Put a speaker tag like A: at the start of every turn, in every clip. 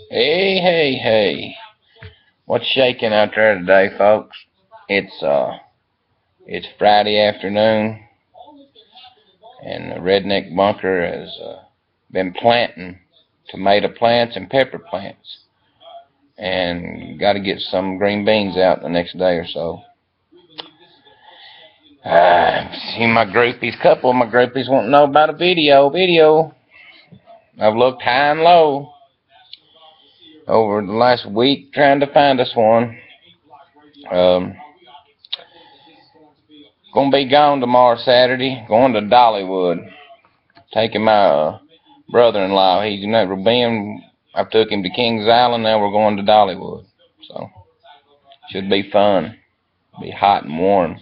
A: Hey. What's shaking out there today, folks? It's Friday afternoon, and the redneck bunker has been planting tomato plants and pepper plants, and got to get some green beans out the next day or so. See my groupies, couple of my groupies want to know about a video. I've looked high and low over the last week trying to find us one. Gonna be gone tomorrow, Saturday. Going to Dollywood. Taking my brother-in-law. He's never been. I took him to Kings Island. Now we're going to Dollywood. So should be fun. Be hot and warm.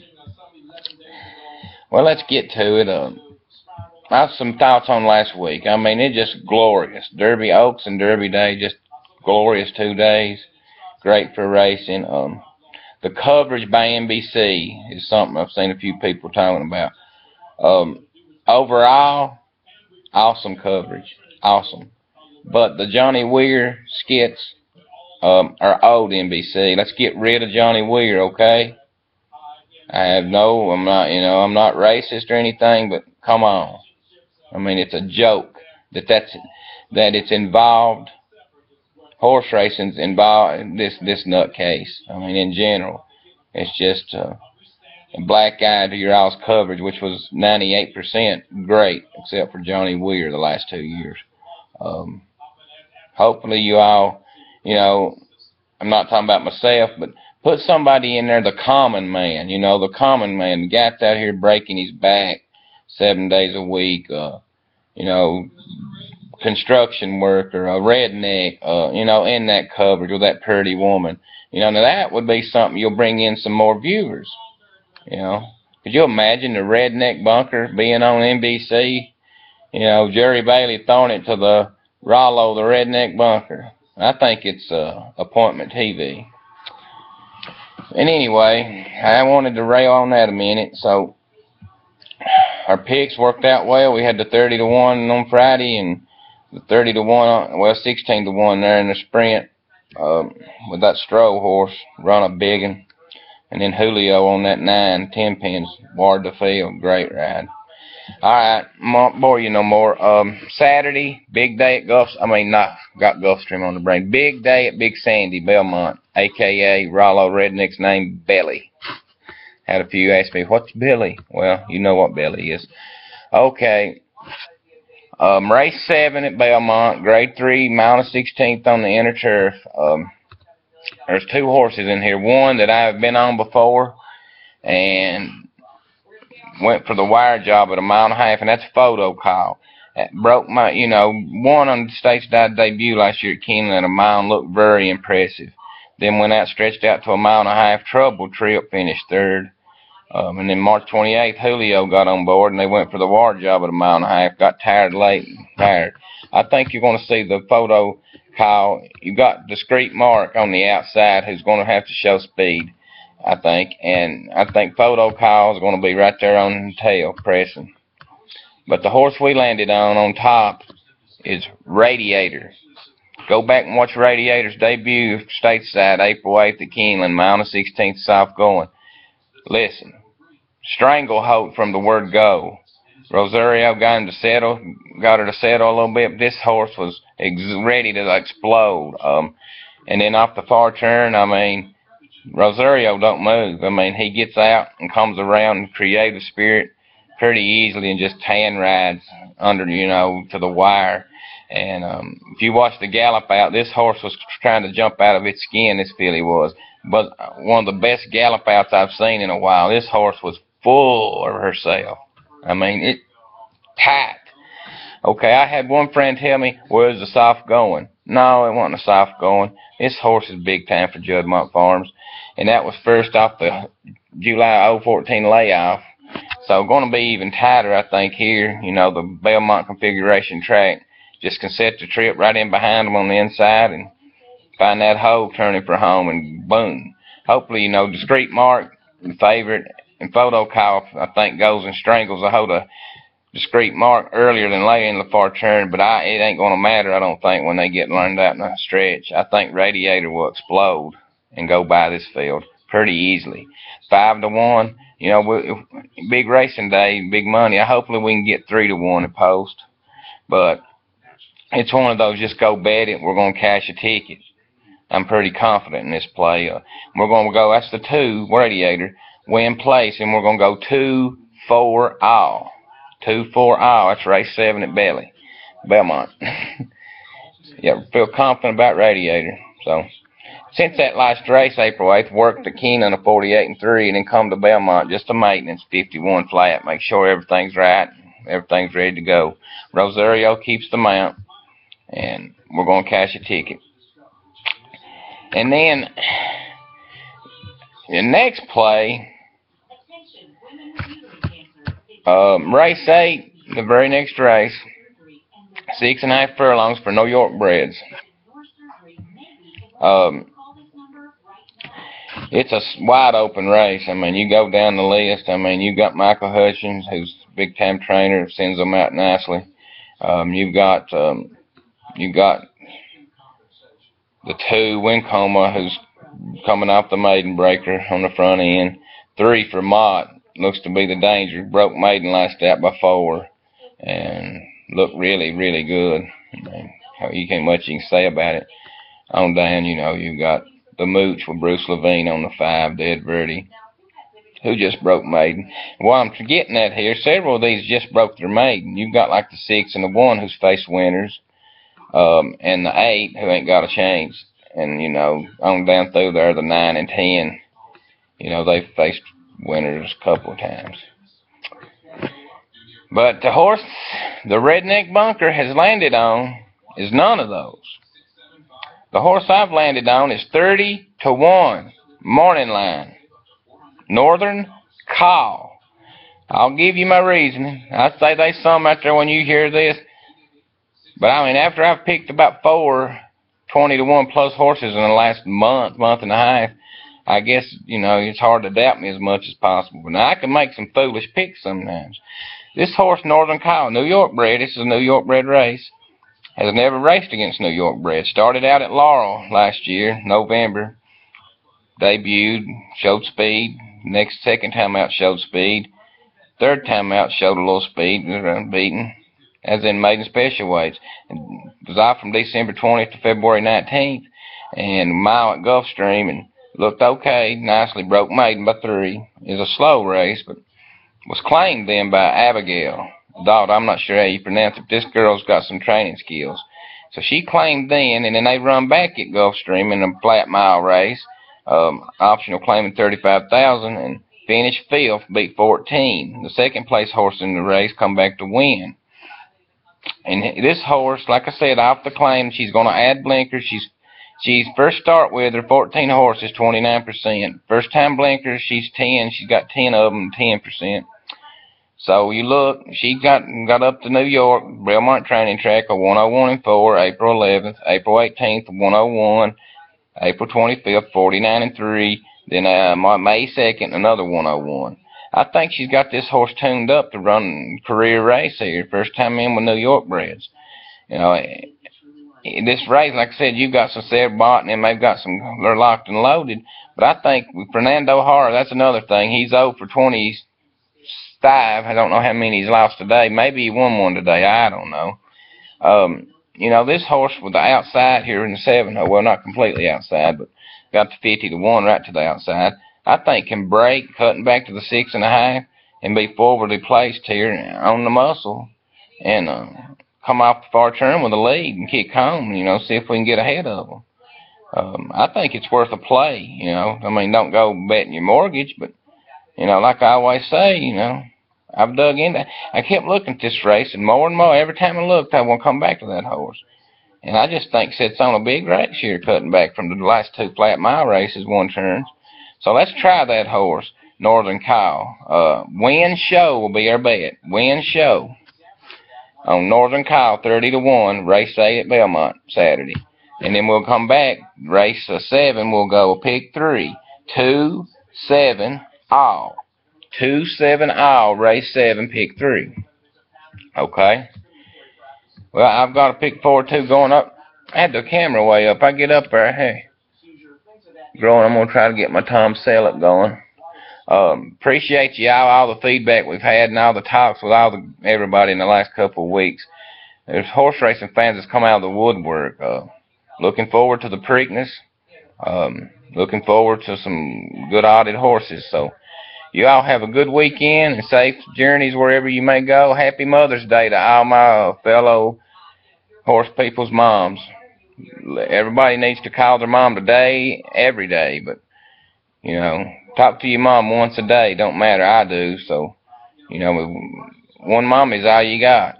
A: Well, let's get to it. I have some thoughts on last week. I mean, it's just glorious. Derby Oaks and Derby Day, just glorious 2 days. Great for racing. The coverage by NBC is something I've seen a few people talking about. Overall, awesome coverage. Awesome. But the Johnny Weir skits are old NBC. Let's get rid of Johnny Weir, okay? I'm not racist or anything, but come on. I mean, it's a joke that it's involved. Horse racing's involved in this nutcase. I mean, in general, it's just a black eye to your all's coverage, which was 98% great, except for Johnny Weir the last 2 years. Hopefully you all, I'm not talking about myself, but put somebody in there, the common man, the common man, the guy out here breaking his back 7 days a week, construction worker, a redneck, in that coverage with that pretty woman. Now that would be something you'll bring in some more viewers. Could you imagine the redneck bunker being on NBC? Jerry Bailey throwing it to the Rollo, the redneck bunker. I think it's appointment TV. And anyway, I wanted to rail on that a minute. So our picks worked out well. We had the 30-1 on Friday and the 30-1, 16-1 there in the sprint with that Stroll horse, run a big one. And then Julio on that 9-10 pins, ward the field, great ride. Alright, won't bore you no more. Saturday, big day at got Gulfstream on the brain. Big day at Big Sandy, Belmont, a.k.a. Rollo Redneck's name, Belly. Had a few ask me, what's Billy? Well, you know what Billy is. Okay. Race 7 at Belmont, grade 3, mile and 16th on the inner turf. There's 2 horses in here. One that I've been on before and went for the wire job at a mile and a half, and that's Photo Call. That broke my, won on the stateside debut last year at Keeneland at a mile and looked very impressive. Then went out, stretched out to a mile and a half, Trouble Trip, finished 3rd. And then March 28th, Julio got on board, and they went for the wire job at a mile and a half. Got tired late and tired. I think you're going to see the Photo Call. You got Discreet Mark on the outside who's going to have to show speed, I think. And I think Photo Call is going to be right there on the tail, pressing. But the horse we landed on top is Radiator. Go back and watch Radiator's debut stateside, April 8th at Keeneland, mile and 16th south going. Listen, stranglehold from the word go. Rosario got her to settle a little bit, but this horse was ready to explode. And then off the far turn, Rosario don't move. He gets out and comes around in creative spirit pretty easily and just hand rides under, to the wire. And if you watch the gallop out, this horse was trying to jump out of its skin, this filly was. But one of the best gallop outs I've seen in a while. This horse was full of herself. It tight. Okay, I had one friend tell me, where's the soft going? No, it wasn't a soft going. This horse is big time for Juddmonte Farms. And that was first off the July 014 layoff. So going to be even tighter, I think, here. The Belmont configuration track. Just can set the trip right in behind them on the inside and find that hole, turn it for home, and boom. Hopefully, Discreet Mark, the favorite, and Photo Call, I think, goes and strangles a hold of discrete mark earlier than later in the far turn, but it ain't going to matter, I don't think, when they get learned out in a stretch. I think Radiator will explode and go by this field pretty easily. 5-1, you know, big racing day, big money. Hopefully we can get 3-1 at post, but it's one of those just go bet it. We're going to cash a ticket. I'm pretty confident in this play. We're going to go, that's the 2, Radiator, win place, and we're going to go 2-4 all. 2-4 all. That's race 7 at Belmont. Yeah, feel confident about Radiator. So, since that last race, April 8th, worked at Keenan a 48-3, and then come to Belmont just a maintenance 51 flat. Make sure everything's right, everything's ready to go. Rosario keeps the mount, and we're going to cash a ticket. And then the next play, race 8, the very next race, 6.5 furlongs for New York breds. It's a wide open race. I mean, you go down the list. I mean, you got Michael Hutchins, who's a big time trainer, sends them out nicely. You've got the 2 Wincoma, who's coming off the maiden breaker on the front end. 3 for Mott, looks to be the danger. Broke maiden last out by 4, and looked really, really good. I mean, you can't much you can say about it. On down, you know, you got the Mooch with Bruce Levine on the 5, Dead Verdi, who just broke maiden. What I'm getting at here, several of these just broke their maiden. You've got like the 6 and the 1 who's faced winners, and the 8 who ain't got a chance. And, you know, on down through there, the 9 and 10, you know, they've faced winners a couple of times. But the horse the Redneck Bunker has landed on is none of those. The horse I've landed on is 30-1, morning line, Northern Call. I'll give you my reasoning. I say there's some out there when you hear this, but I mean, after I've picked about 4 20-1 plus horses in the last month and a half, I guess, you know, it's hard to doubt me as much as possible. But now I can make some foolish picks sometimes. This horse, Northern Call, New York bred, this is a New York bred race, has never raced against New York bred. Started out at Laurel last year, November. Debuted, showed speed. Second time out showed speed. Third time out showed a little speed, beaten, as in maiden special weights. It was off from December 20th to February 19th, and a mile at Gulfstream, and looked okay, nicely broke maiden by 3. It was a slow race, but was claimed then by Abigail. Dog, I'm not sure how you pronounce it, but this girl's got some training skills. So she claimed then, and then they run back at Gulfstream in a flat mile race, optional claiming 35,000, and finished 5th, beat 14. The second place horse in the race come back to win. And this horse, like I said, off the claim, she's going to add blinkers. She's first start with her 14 horses, 29%. First time blinkers, she's 10. She's got 10 of them, 10%. So you look, she got up to New York, Belmont Training Track, a 101-4, April 11th, April 18th, 101, April 25th, 49-3, then May 2nd, another 101. I think she's got this horse tuned up to run career race here, first time in with New York breds. You know, this race, like I said, you've got some Seb Bott, and they've got some, they're locked and loaded, but I think with Fernando Hara, that's another thing. He's 0 for 25. I don't know how many he's lost today. Maybe he won one today. I don't know. You know, this horse with the outside here in the 7, well, not completely outside, but got the 50-1 right to the outside, I think can break, cutting back to the 6.5, and be forwardly placed here on the muscle, and come off the far turn with a lead and kick home, you know, see if we can get ahead of them. I think it's worth a play, you know. I mean, don't go betting your mortgage, but, you know, like I always say, you know, I've dug into it. I kept looking at this race, and more, every time I looked, I want to come back to that horse. And I just think it's on a big race here, cutting back from the last 2 flat mile races, 1 turns. So let's try that horse, Northern Call. Win show will be our bet. Win show on Northern Call, 30-1, race 8 at Belmont Saturday. And then we'll come back, race 7, we'll go pick 3, 2, 7, all. 2, 7, all, race 7, pick 3. Okay. Well, I've got a pick forward to going up. I had the camera way up. I get up there. Hey, growing. I'm gonna try to get my Tom Selleck going. Appreciate y'all, all the feedback we've had and all the talks with everybody in the last couple of weeks. There's horse racing fans that's come out of the woodwork. Looking forward to the Preakness. Looking forward to some good odded horses. So you all have a good weekend and safe journeys wherever you may go. Happy Mother's Day to all my fellow horse people's moms. Everybody needs to call their mom today, every day, but talk to your mom once a day. Don't matter, I do. So, one mom is all you got.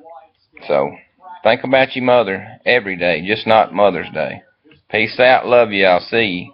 A: So, think about your mother every day, just not Mother's Day. Peace out. Love y'all. See you.